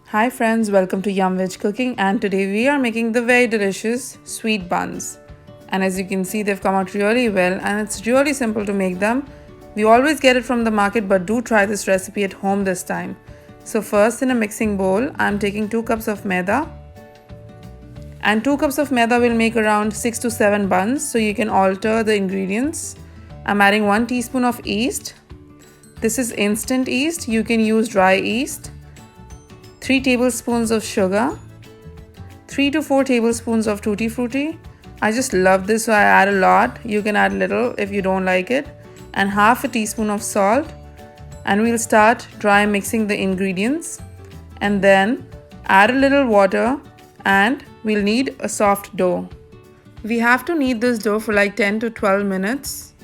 Hi friends, welcome to Yum Veg Cooking, and today we are making the very delicious sweet buns. And as you can see, they've come out really well and it's really simple to make them. We always get it from the market, but do try this recipe at home this time. So first, in a mixing bowl, I'm taking 2 cups of maida, and 2 cups of maida will make around 6 to 7 buns, so you can alter the ingredients. I'm adding 1 teaspoon of yeast. This is instant yeast, you can use dry yeast. 3 tablespoons of sugar, 3 to 4 tablespoons of tutti frutti. I just love this, so I add a lot. You can add little if you don't like it, and half a teaspoon of salt. And we'll start dry mixing the ingredients, and then add a little water, and we'll need a soft dough. We have to knead this dough for like 10 to 12 minutes,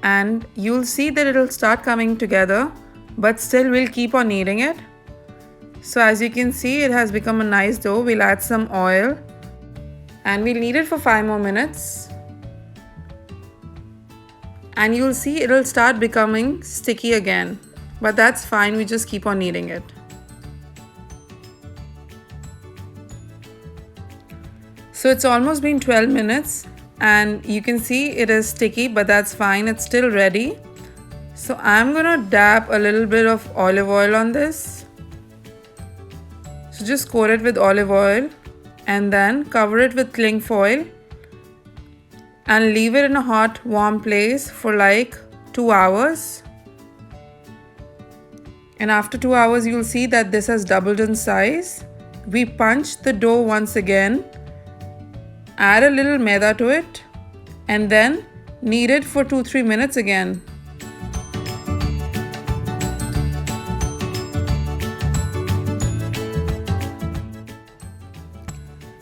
and you'll see that it'll start coming together, but still we'll keep on kneading it. So as you can see, it has become a nice dough. We'll add some oil and we'll knead it for 5 more minutes. And you'll see it'll start becoming sticky again. But that's fine, we just keep on kneading it. So it's almost been 12 minutes and you can see it is sticky, but that's fine, it's still ready. So I'm gonna dab a little bit of olive oil on this. So just coat it with olive oil and then cover it with cling foil and leave it in a hot, warm place for like 2 hours. And after 2 hours, you'll see that this has doubled in size. We punch the dough once again, add a little maida to it, and then knead it for 2-3 minutes again.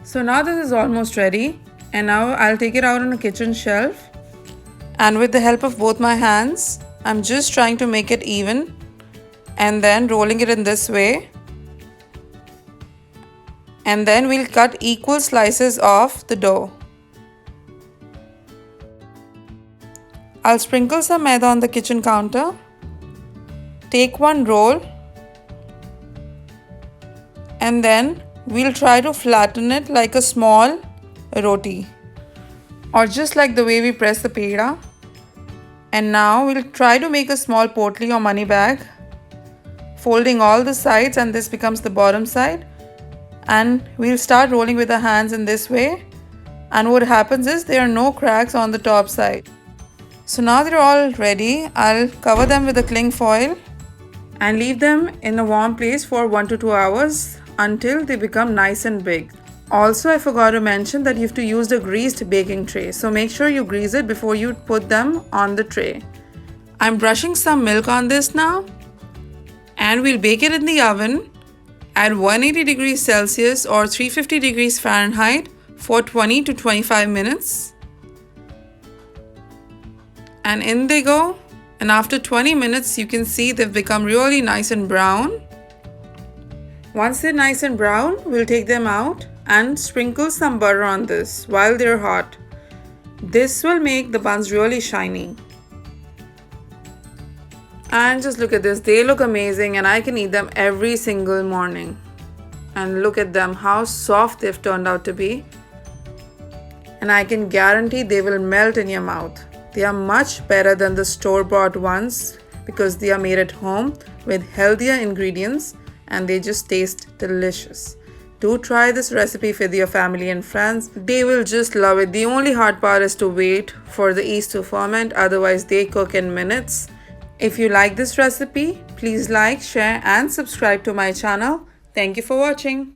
So now this is almost ready, and now I'll take it out on a kitchen shelf, and with the help of both my hands, I'm just trying to make it even and then rolling it in this way. And then we'll cut equal slices of the dough. I'll sprinkle some maida on the kitchen counter. Take one roll and then we'll try to flatten it like a small roti, or just like the way we press the peda. And now we'll try to make a small potli or money bag, folding all the sides, and this becomes the bottom side. And we'll start rolling with the hands in this way, and what happens is there are no cracks on the top side. So now they're all ready. I'll cover them with a cling foil and leave them in a warm place for 1 to 2 hours until they become nice and big. Also, I forgot to mention that you have to use a greased baking tray, so make sure you grease it before you put them on the tray. I'm brushing some milk on this now, and we'll bake it in the oven at 180 degrees Celsius or 350 degrees Fahrenheit for 20 to 25 minutes. And in they go, and after 20 minutes you can see they've become really nice and brown. Once they're nice and brown, we'll take them out and sprinkle some butter on this while they're hot. This will make the buns really shiny. And just look at this, they look amazing and I can eat them every single morning. And look at them, how soft they've turned out to be. And I can guarantee they will melt in your mouth. They are much better than the store-bought ones because they are made at home with healthier ingredients and they just taste delicious. Do try this recipe with your family and friends. They will just love it. The only hard part is to wait for the yeast to ferment, otherwise they cook in minutes. If you like this recipe, please like, share and subscribe to my channel. Thank you for watching.